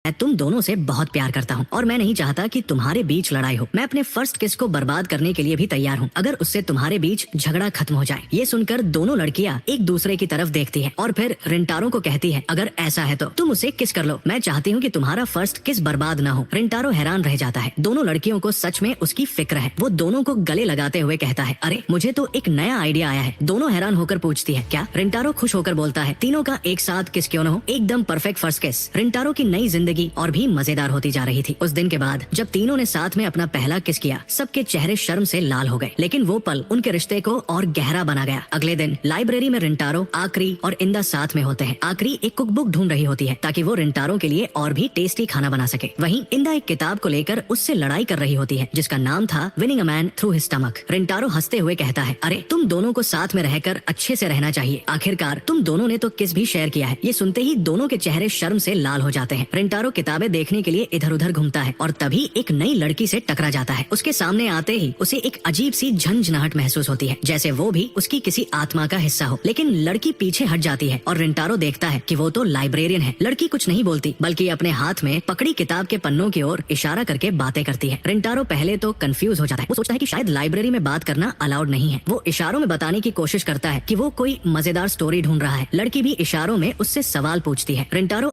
मैं तुम दोनों से बहुत प्यार करता हूँ और मैं नहीं चाहता कि तुम्हारे बीच लड़ाई हो। मैं अपने फर्स्ट किस को बर्बाद करने के लिए भी तैयार हूँ अगर उससे तुम्हारे बीच झगड़ा खत्म हो जाए। ये सुनकर दोनों लड़कियाँ एक दूसरे की तरफ देखती है और फिर रिंटारो को कहती है, अगर ऐसा है तो तुम उसे किस कर लो। मैं चाहती हूँ कि तुम्हारा फर्स्ट किस बर्बाद न हो। रिंटारो हैरान रह जाता है। दोनों लड़कियों को सच में उसकी फिक्र है। वो दोनों को गले लगाते हुए कहता है, अरे मुझे तो एक नया आइडिया आया है। दोनों हैरान होकर पूछती है, क्या? रिंटारो खुश होकर बोलता है, तीनों का एक साथ किस क्यों न हो, एकदम परफेक्ट फर्स्ट किस। रिंटारो की नई जिंदगी और भी मजेदार होती जा रही थी। उस दिन के बाद जब तीनों ने साथ में अपना पहला किस किया, सबके चेहरे शर्म से लाल हो गए, लेकिन वो पल उनके रिश्ते को और गहरा बना गया। अगले दिन लाइब्रेरी में रिंटारो, आकरी और इंदा साथ में होते हैं। आकरी एक कुकबुक ढूंढ रही होती है ताकि वो रिंटारो के लिए और भी टेस्टी खाना बना सके। वहीं इंदा एक किताब को लेकर उससे लड़ाई कर रही होती है जिसका नाम था winning a man through his stomach. रिंटारो हंसते हुए कहता है, अरे तुम दोनों को साथ में रहकर अच्छे से रहना चाहिए। आखिरकार तुम दोनों ने तो किस भी शेयर किया है। ये सुनते ही दोनों के चेहरे शर्म से लाल हो जाते हैं। रिंटारो किताबें देखने के लिए इधर उधर घूमता है और तभी एक नई लड़की से टकरा जाता है। उसके सामने आते ही उसे एक अजीब सी झंझनाहट महसूस होती है, जैसे वो भी उसकी किसी आत्मा का हिस्सा हो। लेकिन लड़की पीछे हट जाती है और रिंटारो देखता है कि वो तो लाइब्रेरियन है। लड़की कुछ नहीं बोलती बल्कि अपने हाथ में पकड़ी किताब के पन्नों की ओर इशारा करके बातें करती है। रिंटारो पहले तो कंफ्यूज हो जाता है। वो सोचता है कि शायद लाइब्रेरी में बात करना अलाउड नहीं है। वो इशारों में बताने की कोशिश करता है कि वो कोई मजेदार स्टोरी ढूंढ रहा है। लड़की भी इशारों में उससे सवाल पूछती है। रिंटारो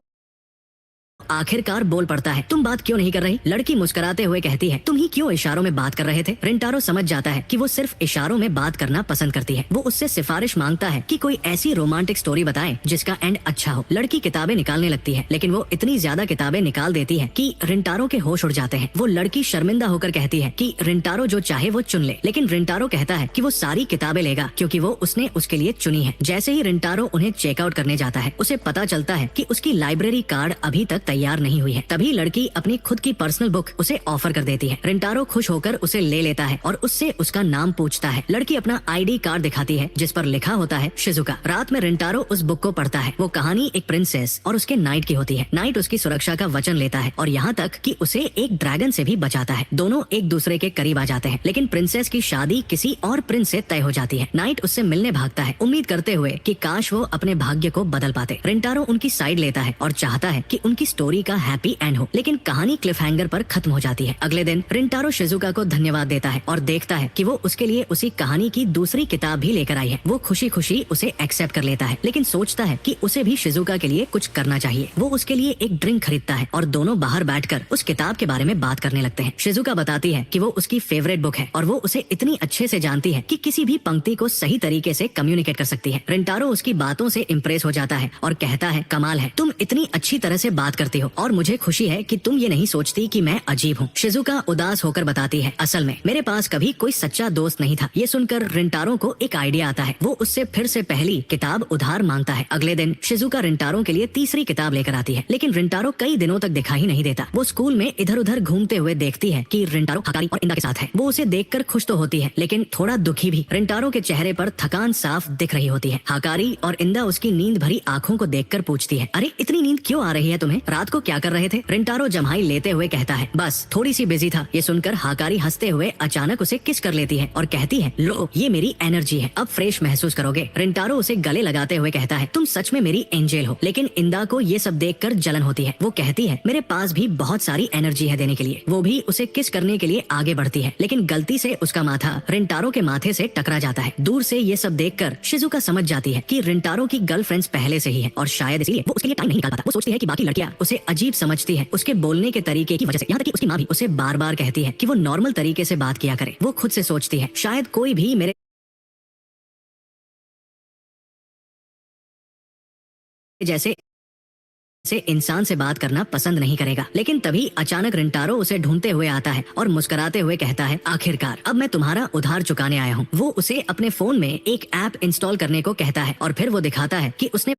आखिरकार बोल पड़ता है, तुम बात क्यों नहीं कर रही? लड़की मुस्कुराते हुए कहती है, तुम ही क्यों इशारों में बात कर रहे थे? रिंटारो समझ जाता है कि वो सिर्फ इशारों में बात करना पसंद करती है। वो उससे सिफारिश मांगता है कि कोई ऐसी रोमांटिक स्टोरी बताए जिसका एंड अच्छा हो। लड़की किताबें निकालने लगती है, लेकिन वो इतनी ज्यादा किताबें निकाल देती है कि रिंटारो के होश उड़ जाते हैं। वो लड़की शर्मिंदा होकर कहती है कि रिंटारो जो चाहे वो चुन ले, लेकिन रिंटारो कहता है कि वो सारी किताबें लेगा क्योंकि वो उसने उसके लिए चुनी है। जैसे ही रिंटारो उन्हें चेकआउट करने जाता है, उसे पता चलता है कि उसकी लाइब्रेरी कार्ड अभी तक तैयार नहीं हुई है। तभी लड़की अपनी खुद की पर्सनल बुक उसे ऑफर कर देती है। रिंटारो खुश होकर उसे ले लेता है और उससे उसका नाम पूछता है। लड़की अपना आईडी कार्ड दिखाती है जिस पर लिखा होता है शिजुका। रात में रिंटारो उस बुक को पढ़ता है। वो कहानी एक प्रिंसेस और उसके नाइट की होती है। नाइट उसकी सुरक्षा का वचन लेता है और यहाँ तक कि उसे एक ड्रैगन से भी बचाता है। दोनों एक दूसरे के करीब आ जाते हैं, लेकिन प्रिंसेस की शादी किसी और प्रिंस से तय हो जाती है। नाइट उससे मिलने भागता है, उम्मीद करते हुए कि काश वो अपने भाग्य को बदल पाते। रिंटारो उनकी साइड लेता है और चाहता है कि उनकी स्टोरी का हैप्पी एंड हो, लेकिन कहानी क्लिफ हैंगर पर खत्म हो जाती है। अगले दिन रिंटारो शिजुका को धन्यवाद देता है और देखता है कि वो उसके लिए उसी कहानी की दूसरी किताब भी लेकर आई है। वो खुशी खुशी उसे एक्सेप्ट कर लेता है, लेकिन सोचता है कि उसे भी शिजुका के लिए कुछ करना चाहिए। वो उसके लिए एक ड्रिंक खरीदता है और दोनों बाहर बैठकर उस किताब के बारे में बात करने लगते हैं। शिजुका बताती है कि वो उसकी फेवरेट बुक है और वो उसे इतनी अच्छे से जानती है कि किसी भी पंक्ति को सही तरीके से कम्युनिकेट कर सकती है। रिंटारो उसकी बातों से इम्प्रेस हो जाता है और कहता है, कमाल है, तुम इतनी अच्छी तरह से बात करती हो और मुझे खुशी है कि तुम ये नहीं सोचती कि मैं अजीब हूँ। शिजुका उदास होकर बताती है, असल में मेरे पास कभी कोई सच्चा दोस्त नहीं था। ये सुनकर रिंटारो को एक आइडिया आता है। वो उससे फिर से पहली किताब उधार मांगता है। अगले दिन शिजुका रिंटारो के लिए तीसरी किताब लेकर आती है, लेकिन रिंटारो कई दिनों तक दिखाई नहीं देता। वो स्कूल में इधर उधर घूमते हुए देखती है कि रिंटारो हाकारी और इंदा के साथ है। वो उसे देखकर खुश तो होती है, लेकिन थोड़ा दुखी भी। रिंटारो के चेहरे पर थकान साफ दिख रही होती है। हाकारी और इंदा उसकी नींद भरी आंखों को देखकर पूछती है, अरे इतनी नींद क्यों आ रही है तुम्हें? रात को क्या कर रहे थे? रिंटारो जम्हाई लेते हुए कहता है, बस थोड़ी सी बिजी था। ये सुनकर हाकारी हंसते हुए अचानक उसे किस कर लेती है और कहती है, लो ये मेरी एनर्जी है, अब फ्रेश महसूस करोगे। रिंटारो उसे गले लगाते हुए कहता है, तुम सच में मेरी एंजल हो। लेकिन इंदा को ये सब देखकर जलन होती है। वो कहती है, मेरे पास भी बहुत सारी एनर्जी है देने के लिए। वो भी उसे किस करने के लिए आगे बढ़ती है, लेकिन गलती से उसका माथा रिंटारो के माथे से टकरा जाता है। दूर से ये सब देखकर शिजुका समझ जाती है कि रिंटारो की गर्लफ्रेंड्स पहले से ही है और शायद इसलिए वो उसके लिए टाइम नहीं निकाल पाता। वो सोचती है कि बाकी लड़कियां उसे अजीब समझती है उसके बोलने के तरीके की वजह से। यहाँ तक कि उसकी माँ भी उसे बार बार कहती है कि वो नॉर्मल तरीके से बात किया करे। वो खुद से सोचती है, शायद कोई भी मेरे जैसे से इंसान से बात करना पसंद नहीं करेगा। लेकिन तभी अचानक रिंटारो उसे ढूंढते हुए आता है और मुस्कुराते हुए कहता है, आखिरकार अब मैं तुम्हारा उधार चुकाने आया हूँ। वो उसे अपने फोन में एक ऐप इंस्टॉल करने को कहता है और फिर वो दिखाता है कि उसने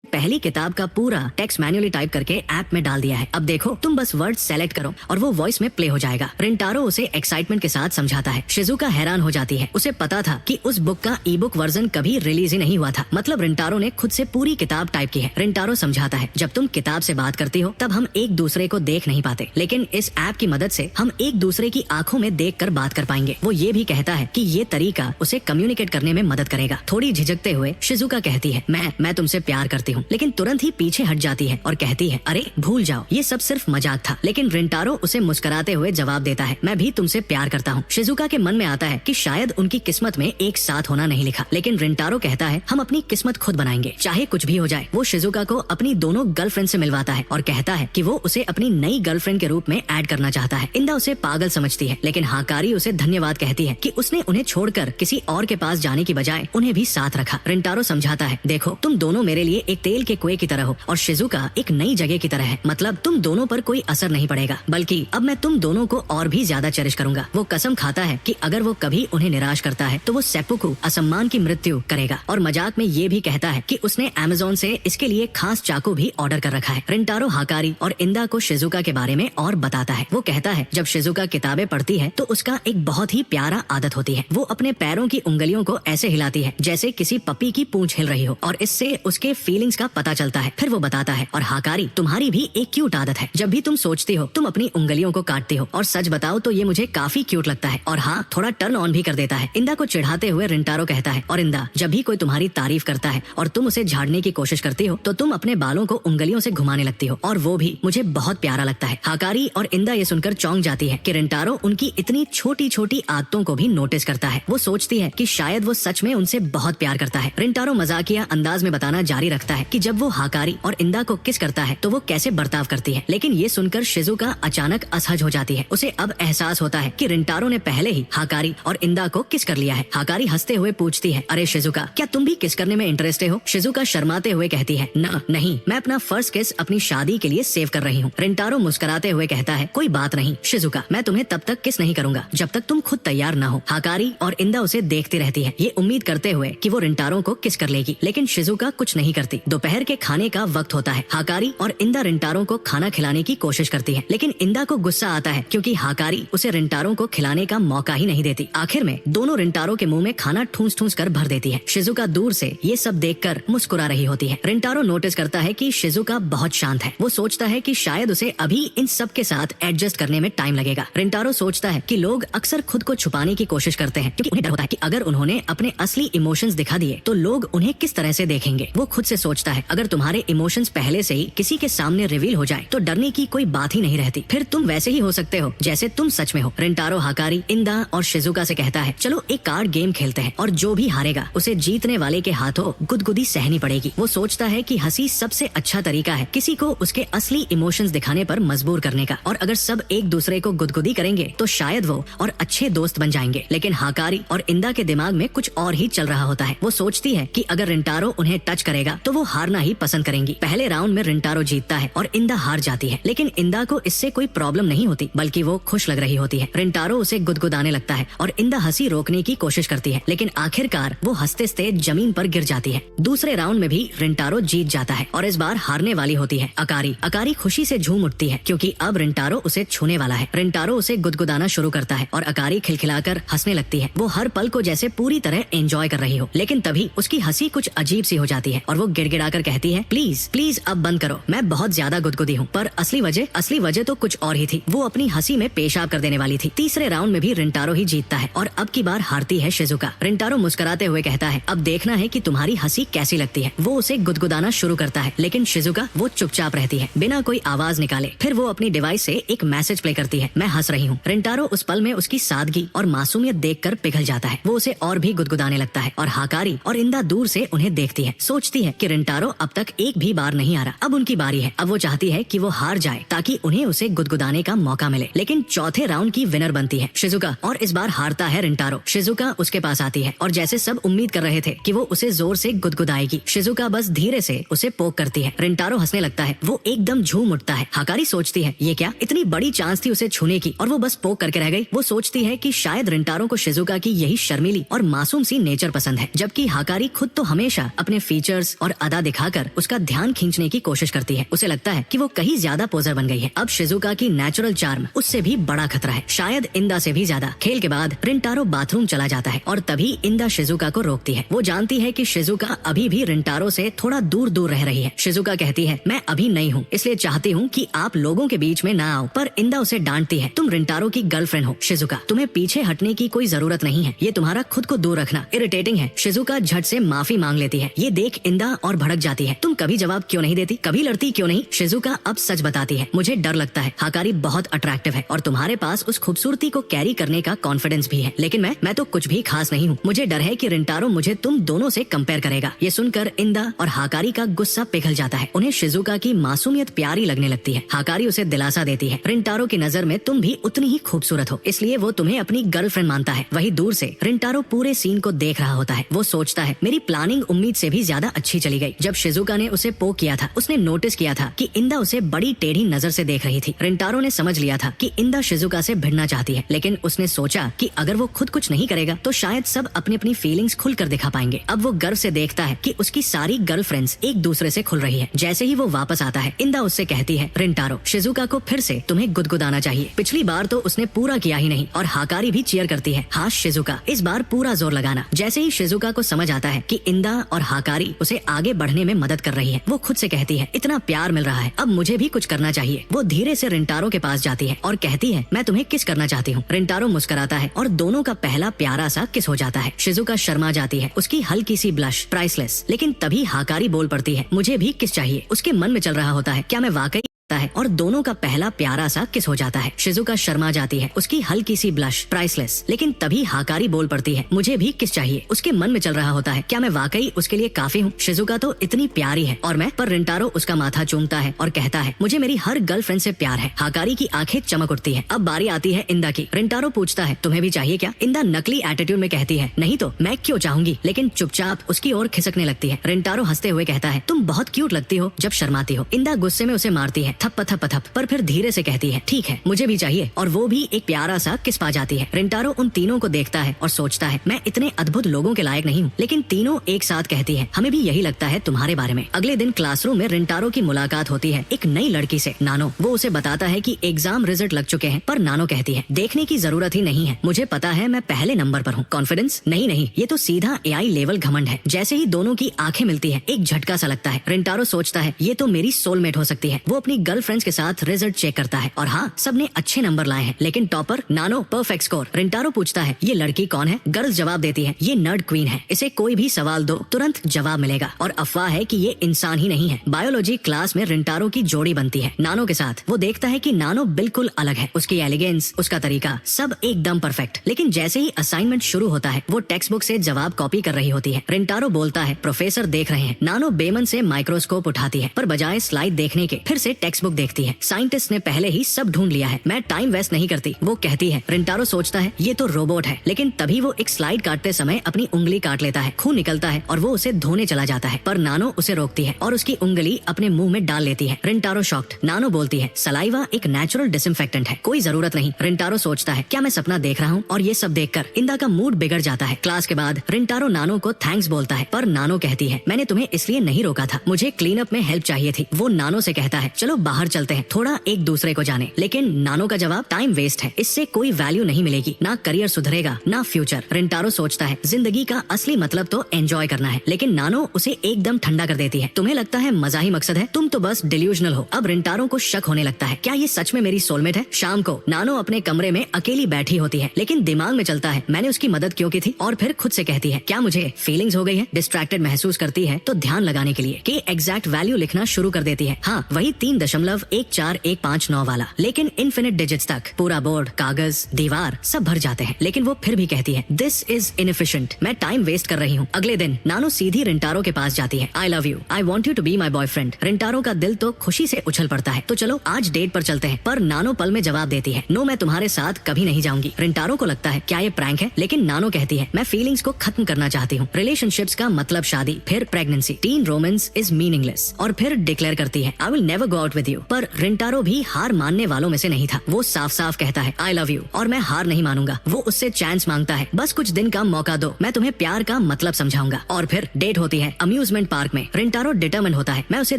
पहली किताब का पूरा टेक्स्ट मैन्युअली टाइप करके ऐप में डाल दिया है। अब देखो, तुम बस वर्ड सेलेक्ट करो और वो वॉइस में प्ले हो जाएगा। रिंटारो उसे एक्साइटमेंट के साथ समझाता है। शिजुका हैरान हो जाती है। उसे पता था कि उस बुक का ई बुक वर्जन कभी रिलीज ही नहीं हुआ था। मतलब रिंटारो ने खुद से पूरी किताब टाइप की है। रिंटारो समझाता है, जब तुम किताब से बात करती हो तब हम एक दूसरे को देख नहीं पाते, लेकिन इस ऐप की मदद से हम एक दूसरे की आंखों में देख कर बात कर पाएंगे। वो ये भी कहता है कि ये तरीका उसे कम्युनिकेट करने में मदद करेगा। थोड़ी झिझकते हुए शिजुका कहती है, मैं तुमसे प्यार करती हूँ। लेकिन तुरंत ही पीछे हट जाती है और कहती है, अरे भूल जाओ, ये सब सिर्फ मजाक था। लेकिन रिंटारो उसे मुस्कुराते हुए जवाब देता है, मैं भी तुमसे प्यार करता हूँ। शिजुका के मन में आता है कि शायद उनकी किस्मत में एक साथ होना नहीं लिखा, लेकिन रिंटारो कहता है, हम अपनी किस्मत खुद बनाएंगे, चाहे कुछ भी हो जाए। वो शिजुका को अपनी दोनों गर्लफ्रेंड से मिलवाता है और कहता है कि वो उसे अपनी नई गर्लफ्रेंड के रूप में ऐड करना चाहता है। इंदा उसे पागल समझती है, लेकिन हाकारी उसे धन्यवाद कहती है कि उसने उन्हें छोड़कर किसी और के पास जाने की बजाय उन्हें भी साथ रखा। रिंटारो समझाता है, देखो तुम दोनों मेरे लिए एक तेल के कुएं की तरह हो और शिजुका एक नई जगह की तरह है। मतलब तुम दोनों पर कोई असर नहीं पड़ेगा, बल्कि अब मैं तुम दोनों को और भी ज्यादा चेरिश करूंगा। वो कसम खाता है कि अगर वो कभी उन्हें निराश करता है तो वो सेप्पुकु असम्मान की मृत्यु करेगा और मजाक में ये भी कहता है कि उसने अमेज़न से इसके लिए खास चाकू भी ऑर्डर कर रखा है। रिंटारो हाकारी और इंदा को शिजुका के बारे में और बताता है। वो कहता है, जब शिजुका किताबें पढ़ती है तो उसका एक बहुत ही प्यारा आदत होती है। वो अपने पैरों की उंगलियों को ऐसे हिलाती है जैसे किसी पपी की पूंछ हिल रही हो और इससे उसके फीलिंग्स का पता चलता है। फिर वो बताता है, और हाकारी तुम्हारी भी एक क्यूट आदत है, जब भी तुम सोचती हो तुम अपनी उंगलियों को काटती हो और सच बताओ तो ये मुझे काफी क्यूट लगता है और हाँ थोड़ा टर्न ऑन भी कर देता है। इंदा को चिढ़ाते हुए रिंटारो कहता है, और इंदा जब भी कोई तुम्हारी तारीफ करता है और तुम उसे झाड़ने की कोशिश करती हो तो तुम अपने बालों को उंगलियों से घुमाने लगती हो और वो भी मुझे बहुत प्यारा लगता है। हाकारी और इंदा ये सुनकर चौंक जाती है कि रिंटारो उनकी इतनी छोटी छोटी आदतों को भी नोटिस करता है। वो सोचती है कि शायद वो सच में उनसे बहुत प्यार करता है। रिंटारो मजाकिया अंदाज में बताना जारी रखता है कि जब वो हाकारी और इंदा को किस करता है तो वो कैसे बर्ताव करती है, लेकिन ये सुनकर शिजुका अचानक असहज हो जाती है। उसे अब एहसास होता है कि रिंटारो ने पहले ही हाकारी और इंदा को किस कर लिया है। हाकारी हंसते हुए पूछती है, अरे शिजुका क्या तुम भी किस करने में इंटरेस्टेड हो? शिजुका शर्माते हुए कहती है, ना नहीं, मैं अपना फर्स्ट किस अपनी शादी के लिए सेव कर रही हूँ। रिंटारो मुस्कुराते हुए कहता है, कोई बात नहीं शिजुका, मैं तुम्हें तब तक किस नहीं करूंगा जब तक तुम खुद तैयार ना हो। हाकारी और इंदा उसे देखती रहती है, ये उम्मीद करते हुए कि वो रिंटारो को किस कर लेगी, लेकिन शिजुका कुछ नहीं करती। दोपहर के खाने का वक्त होता है। हाकारी और इंदा रिंटारो को खाना खिलाने की कोशिश करती है, लेकिन इंदा को गुस्सा आता है क्योंकि हाकारी उसे रिंटारो को खिलाने का मौका ही नहीं देती। आखिर में दोनों रिंटारो के मुंह में खाना ठूंस ठूंस कर भर देती है। शिजुका दूर से ये सब देखकर मुस्कुरा रही होती है। रिंटारो नोटिस करता है कि शिजुका बहुत शांत है। वो सोचता है कि शायद उसे अभी इन सब के साथ एडजस्ट करने में टाइम लगेगा। रिंटारो सोचता है कि लोग अक्सर खुद को छुपाने की कोशिश करते हैं क्योंकि उन्हें डर होता है कि अगर उन्होंने अपने असली इमोशंस दिखा दिए तो लोग उन्हें किस तरह से देखेंगे। वो खुद से सोचता है, अगर तुम्हारे इमोशंस पहले से ही किसी के सामने रिवील हो जाए तो डरने की कोई बात ही नहीं रहती, फिर तुम वैसे ही हो सकते हो जैसे तुम सच में हो। रिंटारो हाकारी, इंदा और शिजुका से कहता है, चलो एक कार्ड गेम खेलते हैं और जो भी हारेगा उसे जीतने वाले के हाथों गुदगुदी सहनी पड़ेगी। वो सोचता है कि हंसी सबसे अच्छा तरीका है किसी को उसके असली इमोशंस दिखाने पर मजबूर करने का, और अगर सब एक दूसरे को गुदगुदी करेंगे तो शायद वो और अच्छे दोस्त बन जाएंगे। लेकिन हाकारी और इंदा के दिमाग में कुछ और ही चल रहा होता है। वो सोचती है कि अगर रिंटारो उन्हें टच करेगा तो वो हारना ही पसंद करेंगी। पहले राउंड में रिंटारो जीतता है और इंदा हार जाती है, लेकिन इंदा को इससे कोई प्रॉब्लम नहीं होती, बल्कि वो खुश लग रही होती है। रिंटारो उसे गुदगुदाने लगता है और इंदा हंसी रोकने की कोशिश करती है, लेकिन आखिरकार वो हंसते हंसते जमीन पर गिर जाती है। दूसरे राउंड में भी रिंटारो जीत जाता है और इस बार हारने वाली होती है अकारी खुशी से झूम उठती है क्योंकि अब रिंटारो उसे छूने वाला है। रिंटारो उसे गुदगुदाना शुरू करता है और अकारी खिलखिलाकर हंसने लगती है। वो हर पल को जैसे पूरी तरह एंजॉय कर रही हो, लेकिन तभी उसकी हंसी कुछ अजीब सी हो जाती है और वो गिड़गिड़ाकर कहती है, प्लीज प्लीज अब बंद करो, मैं बहुत ज्यादा गुदगुदी हूँ। पर असली वजह तो कुछ और ही थी। वो अपनी हंसी में पेशाब कर देने वाली थी। तीसरे राउंड में भी रिंटारो ही जीतता है और अब की बार हारती है शिजुका। रिंटारो मुस्कुराते हुए कहता है, अब देखना है कि तुम्हारी हंसी कैसी लगती है। वो उसे गुदगुदाना शुरू करता है, लेकिन शिजुका वो चुपचाप रहती है बिना कोई आवाज निकाले। फिर वो अपनी डिवाइस से एक मैसेज प्ले करती है, मैं हंस रही हूँ। रिंटारो उस पल में उसकी सादगी और मासूमियत देखकर पिघल जाता है। वो उसे और भी गुदगुदाने लगता है और हाकारी और इंदा दूर से उन्हें देखती है। सोचती है कि रिंटारो अब तक एक भी बार नहीं आ रहा, अब उनकी बारी है। अब वो चाहती है कि वो हार जाए ताकि उन्हें उसे गुदगुदाने का मौका मिले, लेकिन चौथे राउंड की विनर बनती है शिजुका और इस बार हारता है रिंटारो। शिजुका उसके पास आती है और जैसे सब उम्मीद कर रहे थे कि वो उसे जोर से गुदगुदाएगी, शिजुका बस धीरे से उसे पोक करती है। रिंटारो हंसने लगता है, वो एकदम झूम उठता है। हाकारी सोचती है, ये क्या, इतनी बड़ी चांस थी उसे छूने की और वो बस पोक करके रह गई। वो सोचती है कि शायद रिंटारो को शिजुका की यही शर्मीली और मासूम सी नेचर पसंद है, जबकि हाकारी खुद तो हमेशा अपने फीचर्स और अदा दिखाकर उसका ध्यान खींचने की कोशिश करती है। उसे लगता है कि वो कहीं ज्यादा पोजर बन गई है। अब शिजुका की नेचुरल चार्म उससे भी बड़ा खतरा है, शायद इंदा से भी ज्यादा। खेल के बाद रिंटारो बाथरूम चला जाता है और तभी इंदा शिजुका को रोकती है। वो जानती है कि शिजुका अभी भी रिंटारो से थोड़ा दूर दूर रह रही है। शिजुका कहती है, मैं अभी नहीं हूँ, इसलिए चाहती हूँ कि आप लोगों के बीच में ना आओ। पर इंदा उसे डांटती है, तुम रिंटारो की गर्लफ्रेंड हो शिजुका, तुम्हें पीछे हटने की कोई जरूरत नहीं है, ये तुम्हारा खुद को दूर रखना इरिटेटिंग है। शिजुका झट से माफी मांग लेती है। ये देख इंदा और भड़क भड़क जाती है। तुम कभी जवाब क्यों नहीं देती, कभी लड़ती क्यों नहीं? शिजुका अब सच बताती है, मुझे डर लगता है। हाकारी बहुत अट्रैक्टिव है और तुम्हारे पास उस खूबसूरती को कैरी करने का कॉन्फिडेंस भी है, लेकिन मैं तो कुछ भी खास नहीं हूँ। मुझे डर है कि रिंटारो मुझे तुम दोनों से कंपेयर करेगा। ये सुनकर इंदा और हाकारी का गुस्सा पिघल जाता है। उन्हें शिजुका की मासूमियत प्यारी लगने लगती है। हाकारी उसे दिलासा देती है, रिंटारो की नजर में तुम भी उतनी ही खूबसूरत हो, इसलिए वो तुम्हें अपनी गर्लफ्रेंड मानता है। वही दूर से रिंटारो पूरे सीन को देख रहा होता है। वो सोचता है, मेरी प्लानिंग उम्मीद से भी ज्यादा अच्छी चली गई। जब शिजुका ने उसे पोक किया था, उसने नोटिस किया था कि इंदा उसे बड़ी टेढ़ी नजर से देख रही थी। रिंटारो ने समझ लिया था कि इंदा शिजुका से भिड़ना चाहती है, लेकिन उसने सोचा कि अगर वो खुद कुछ नहीं करेगा तो शायद सब अपनी अपनी फीलिंग्स खुलकर दिखा पाएंगे। अब वो गर्व से देखता है कि उसकी सारी गर्लफ्रेंड्स एक दूसरे से खुल रही है। जैसे ही वो वापस आता है, इंदा उससे कहती है, रिंटारो, शिजुका को फिर से तुम्हें गुदगुदाना चाहिए। पिछली बार तो उसने पूरा किया ही नहीं। और हाकारी भी चीयर करती है, हाँ शिजुका, इस बार पूरा जोर लगाना। जैसे ही शिजुका को समझ आता है कि इंदा और हाकारी उसे आगे बढ़ने में मदद कर रही है, वो खुद से कहती है, इतना प्यार मिल रहा है, अब मुझे भी कुछ करना चाहिए। वो धीरे से रिंटारो के पास जाती है और कहती है, मैं तुम्हें किस करना चाहती हूँ। रिंटारो मुस्कुराता है और दोनों का पहला प्यारा सा किस हो जाता है। शिजुका शर्मा जाती है, उसकी हल्की सी ब्लश प्राइसलेस। लेकिन तभी हाकारी बोल पड़ती है, मुझे भी किस चाहिए। उसके मन में चल रहा होता है, क्या मैं वाकई है, और दोनों का पहला प्यारा सा किस हो जाता है। शिजुका शर्मा जाती है, उसकी हल्की सी ब्लश प्राइसलेस। लेकिन तभी हाकारी बोल पड़ती है, मुझे भी किस चाहिए। उसके मन में चल रहा होता है, क्या मैं वाकई उसके लिए काफी हूँ। शिजुका तो इतनी प्यारी है और मैं, पर रिंटारो उसका माथा चूमता है और कहता है, मुझे मेरी हर गर्लफ्रेंड से प्यार है। हाकारी की आंखें चमक उठती है। अब बारी आती है इंदा की। रिंटारो पूछता है, तुम्हें भी चाहिए क्या? इंदा नकली एटीट्यूड में कहती है, नहीं तो मैं क्यों चाहूंगी, लेकिन चुपचाप उसकी ओर खिसकने लगती है। रिंटारो हंसते हुए कहता है, तुम बहुत क्यूट लगती हो जब शर्माती हो। इंदा गुस्से में उसे मारती है, थप थप थप, पर फिर धीरे से कहती है, ठीक है, मुझे भी चाहिए। और वो भी एक प्यारा सा किस पा जाती है। रिंटारो उन तीनों को देखता है और सोचता है, मैं इतने अद्भुत लोगों के लायक नहीं हूँ। लेकिन तीनों एक साथ कहती है, हमें भी यही लगता है तुम्हारे बारे में। अगले दिन क्लासरूम में रिंटारो की मुलाकात होती है एक नई लड़की से, नानो। वो उसे बताता है कि एग्जाम रिजल्ट लग चुके हैं, पर नानो कहती है, देखने की जरूरत ही नहीं है, मुझे पता है मैं पहले नंबर पर हूँ। कॉन्फिडेंस नहीं, ये तो सीधा एआई लेवल घमंड है। जैसे ही दोनों की आंखें मिलती है, एक झटका सा लगता है। रिंटारो सोचता है, ये तो मेरी सोलमेट हो सकती है। वो अपनी गर्लफ्रेंड्स के साथ रिजल्ट चेक करता है और हाँ, सबने अच्छे नंबर लाए हैं, लेकिन टॉपर नानो, परफेक्ट स्कोर। रिंटारो पूछता है, ये लड़की कौन है? गर्ल्स जवाब देती है, ये नर्ड क्वीन है, इसे कोई भी सवाल दो तुरंत जवाब मिलेगा। और अफवाह है कि ये इंसान ही नहीं है। बायोलॉजी क्लास में रिंटारो की जोड़ी बनती है नानो के साथ। वो देखता है कि नानो बिल्कुल अलग है, उसकी एलिगेंस, उसका तरीका, सब एकदम परफेक्ट। लेकिन जैसे ही असाइनमेंट शुरू होता है, वो टेक्स्ट बुक से जवाब कॉपी कर रही होती है। रिंटारो बोलता है, प्रोफेसर देख रहे हैं। नानो बेमन से माइक्रोस्कोप उठाती है, पर बजाय स्लाइड देखने के फिर से टेक्स्ट बुक देखती है। साइंटिस्ट ने पहले ही सब ढूंढ लिया है, मैं टाइम वेस्ट नहीं करती, वो कहती है। रिंटारो सोचता है, ये तो रोबोट है। लेकिन तभी वो एक स्लाइड काटते समय अपनी उंगली काट लेता है, खून निकलता है और वो उसे धोने चला जाता है। पर नानो उसे रोकती है और उसकी उंगली अपने मुंह में डाल लेती है। रिंटारो शॉक्ड। नानो बोलती है, सलाइवा एक नेचुरल डिसइंफेक्टेंट है, कोई जरूरत नहीं। रिंटारो सोचता है, क्या मैं सपना देख रहा हूँ? और ये सब देखकर इंदा का मूड बिगड़ जाता है। क्लास के बाद रिंटारो नानो को थैंक्स बोलता है, पर नानो कहती है, मैंने तुम्हें इसलिए नहीं रोका था, मुझे क्लीन अप में हेल्प चाहिए थी। वो नानो से कहता है, चलो बाहर चलते हैं, थोड़ा एक दूसरे को जाने। लेकिन नानो का जवाब, टाइम वेस्ट है, इससे कोई वैल्यू नहीं मिलेगी, ना करियर सुधरेगा ना फ्यूचर। रिंटारो सोचता है, जिंदगी का असली मतलब तो एंजॉय करना है। लेकिन नानो उसे एकदम ठंडा कर देती है, तुम्हें लगता है मजा ही मकसद है, तुम तो बस डिल्यूजनल हो। अब रिंटारो को शक होने लगता है, क्या ये सच में मेरी सोलमेट है? शाम को नानो अपने कमरे में अकेली बैठी होती है, लेकिन दिमाग में चलता है, मैंने उसकी मदद क्यों की थी? और फिर खुद से कहती है, क्या मुझे फीलिंग्स हो गई है? डिस्ट्रैक्टेड महसूस करती है तो ध्यान लगाने के लिए के एग्जैक्ट वैल्यू लिखना शुरू कर देती है। हाँ, वही 3.14159 वाला, लेकिन इन्फिनिट डिजिट्स तक। पूरा बोर्ड, कागज, दीवार सब भर जाते हैं, लेकिन वो फिर भी कहती है, दिस इज इनएफिशिएंट, मैं टाइम वेस्ट कर रही हूँ। अगले दिन नानो सीधी रिंटारो के पास जाती है, I love you, I want you to be my boyfriend. Rintaro का दिल तो खुशी से उछल पड़ता है, तो चलो आज डेट पर चलते हैं। पर नानो पल में जवाब देती है, नो, मैं तुम्हारे साथ कभी नहीं जाऊंगी। रिंटारो को लगता है, क्या ये प्रैंक है? लेकिन नानो कहती है, मैं फीलिंग्स को खत्म करना चाहती हूँ। रिलेशनशिप्स का मतलब शादी, फिर pregnancy, tin romance is meaningless. और फिर डिक्लेयर करती है, I will never go out with you. पर रिंटारो भी हार मानने वालों में से नहीं था। वो साफ साफ कहता है, आई लव यू, और मैं हार नहीं मानूंगा। वो उससे चांस मांगता है, बस कुछ दिन का मौका दो, मैं तुम्हें प्यार का मतलब समझाऊंगा। और फिर डेट होती है अम्यूजमेंट पार्क में। रिंटारो डिटरमिन होता है, मैं उसे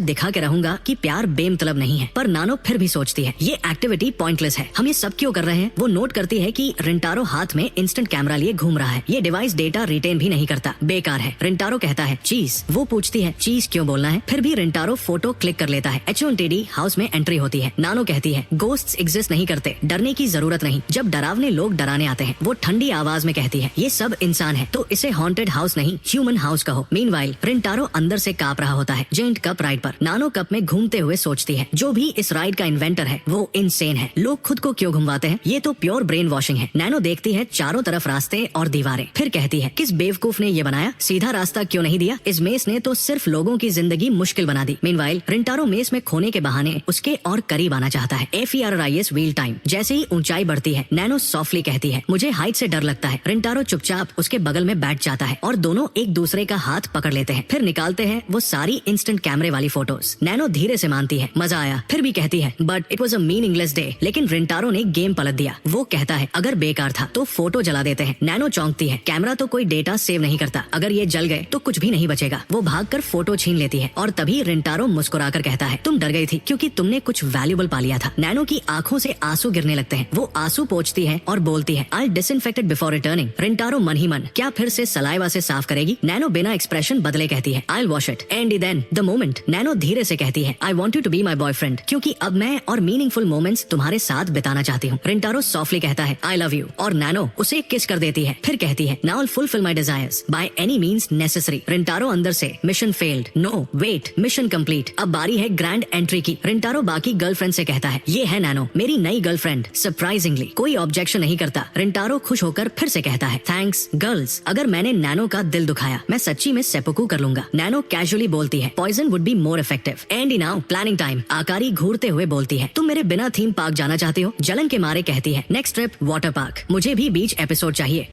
दिखा के रहूंगा कि प्यार बेमतलब नहीं है। पर नानो फिर भी सोचती है, ये एक्टिविटी पॉइंटलेस है, हम ये सब क्यों कर रहे हैं? वो नोट करती है कि रिंटारो हाथ में इंस्टेंट कैमरा लिए घूम रहा है, ये डिवाइस डेटा रिटेन भी नहीं करता, बेकार है। रिंटारो कहता है, चीज। वो पूछती है, चीज क्यों बोलना है? फिर भी रिंटारो फोटो क्लिक कर लेता है, HOTD हाउ हाउस में एंट्री होती है। नानो कहती है गोस्ट्स एग्जिस्ट नहीं करते, डरने की जरूरत नहीं। जब डरावने लोग डराने आते हैं वो ठंडी आवाज में कहती है ये सब इंसान है, तो इसे हॉन्टेड हाउस नहीं ह्यूमन हाउस कहो। मीनवाइल रिंटारो अंदर से कांप रहा होता है जेंट कप राइड पर। नानो कप में घूमते हुए सोचती है जो भी इस राइड का इन्वेंटर है वो इनसेन है। लोग खुद को क्यों घुमवाते हैं, ये तो प्योर ब्रेन वॉशिंग है। नैनो देखती है चारों तरफ रास्ते और दीवारें, फिर कहती है किस बेवकूफ ने ये बनाया, सीधा रास्ता क्यों नहीं दिया। इस मेस ने तो सिर्फ लोगों की जिंदगी मुश्किल बना दी। मीनवाइल रिंटारो मेस में खोने के बहाने उसके और करीब आना चाहता है। FERIS wheel time. जैसे ही ऊंचाई बढ़ती है नैनो सॉफ्टली कहती है मुझे हाइट से डर लगता है। रिंटारो चुपचाप उसके बगल में बैठ जाता है और दोनों एक दूसरे का हाथ पकड़ लेते हैं, फिर निकालते हैं वो सारी इंस्टेंट कैमरे वाली फोटोज। नैनो धीरे से मानती है मजा आया, फिर भी कहती है but it was a meaningless day. लेकिन रिंटारो ने गेम पलट दिया। वो कहता है अगर बेकार था तो फोटो जला देते हैं। नैनो चौंकती है, कैमरा तो कोई डेटा सेव नहीं करता, अगर ये जल गए तो कुछ भी नहीं बचेगा। वो भागकर फोटो छीन लेती है और तभी रिंटारो मुस्कुराकर कहता है तुम डर गई थी क्योंकि तुमने कुछ वैल्यूबल पा लिया था। नैनो की आंखों से आंसू गिरने लगते हैं। वो आंसू पोंछती है और बोलती है आई डिसइंफेक्टेड बिफोर रिटर्निंग। रिंटारो मन ही मन क्या फिर से सलाइवा से साफ करेगी। नैनो बिना एक्सप्रेशन बदले कहती है I wash it and then the moment. Nano धीरे से कहती है I want you to be my boyfriend, क्योंकि अब मैं और मीनिंगफुल मोमेंट्स तुम्हारे साथ बिताना चाहती हूँ। रिंटारो सॉफ्टली कहता है आई लव यू और नैनो उसे किस कर देती है, फिर कहती है now fulfil my desires by any means necessary. Rintaro अंदर से mission failed, no wait mission complete. अब बारी है ग्रैंड एंट्री की। रिंटारो बाकी गर्लफ्रेंड से कहता है ये है नैनो मेरी नई गर्लफ्रेंड। सरप्राइजिंगली कोई ऑब्जेक्शन नहीं करता। रिंटारो खुश होकर फिर से कहता है थैंक्स गर्ल्स, अगर मैंने नैनो का दिल दुखाया मैं सच्ची में सेपुकू कर लूंगा। नैनो कैजुअली बोलती है poison would be more effective and now planning time. Akari घूरते हुए बोलती है तुम मेरे बिना थीम पार्क जाना चाहती हो। जलन के मारे कहती है नेक्स्ट ट्रिप वाटर पार्क, मुझे भी बीच एपिसोड चाहिए।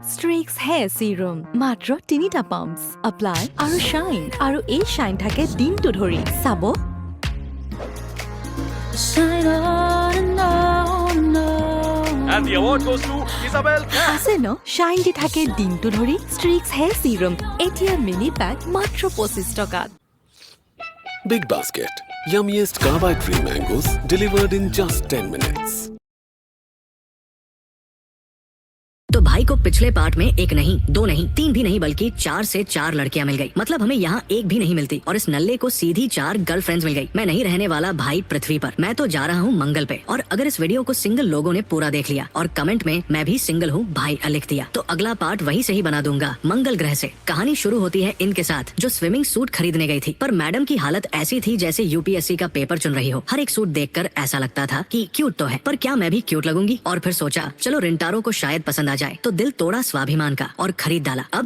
Streaks hair serum মাত্ৰ 3টা পাম্পছ এপ্লাই আৰু শাইন, আৰু এই শাইন থাকে দিনটো ধৰি চাব। Shine on and on and on. And the award goes to Isabel Cat. আছে ন শাইন দি থাকে দিনটো ধৰি। Streaks hair serum এতিয়া মিনি পেক মাত্ৰ 25 টকাত। Big Basket. Yummiest carbide-free mangoes delivered in just 10 minutes. तो भाई को पिछले पार्ट में एक नहीं, दो नहीं, तीन भी नहीं बल्कि 4 से 4 लड़कियां मिल गई। मतलब हमें यहाँ एक भी नहीं मिलती और इस नल्ले को सीधी 4 गर्लफ्रेंड्स मिल गई। मैं नहीं रहने वाला भाई पृथ्वी पर, मैं तो जा रहा हूँ मंगल पे। और अगर इस वीडियो को सिंगल लोगों ने पूरा देख लिया और कमेंट में मैं भी सिंगल हूँ भाई लिख दिया तो अगला पार्ट वही से ही बना दूंगा, मंगल ग्रह से। कहानी शुरू होती है इनके साथ जो स्विमिंग सूट खरीदने गई थी, पर मैडम की हालत ऐसी थी जैसे UPSC का पेपर चुन रही हो। हर एक सूट देखकर ऐसा लगता था कि क्यूट तो है, पर क्या मैं भी क्यूट लगूंगी। और फिर सोचा चलो रिंटारो को शायद पसंद आ जाए, तो दिल तोड़ा स्वाभिमान का और खरीद डाला। अब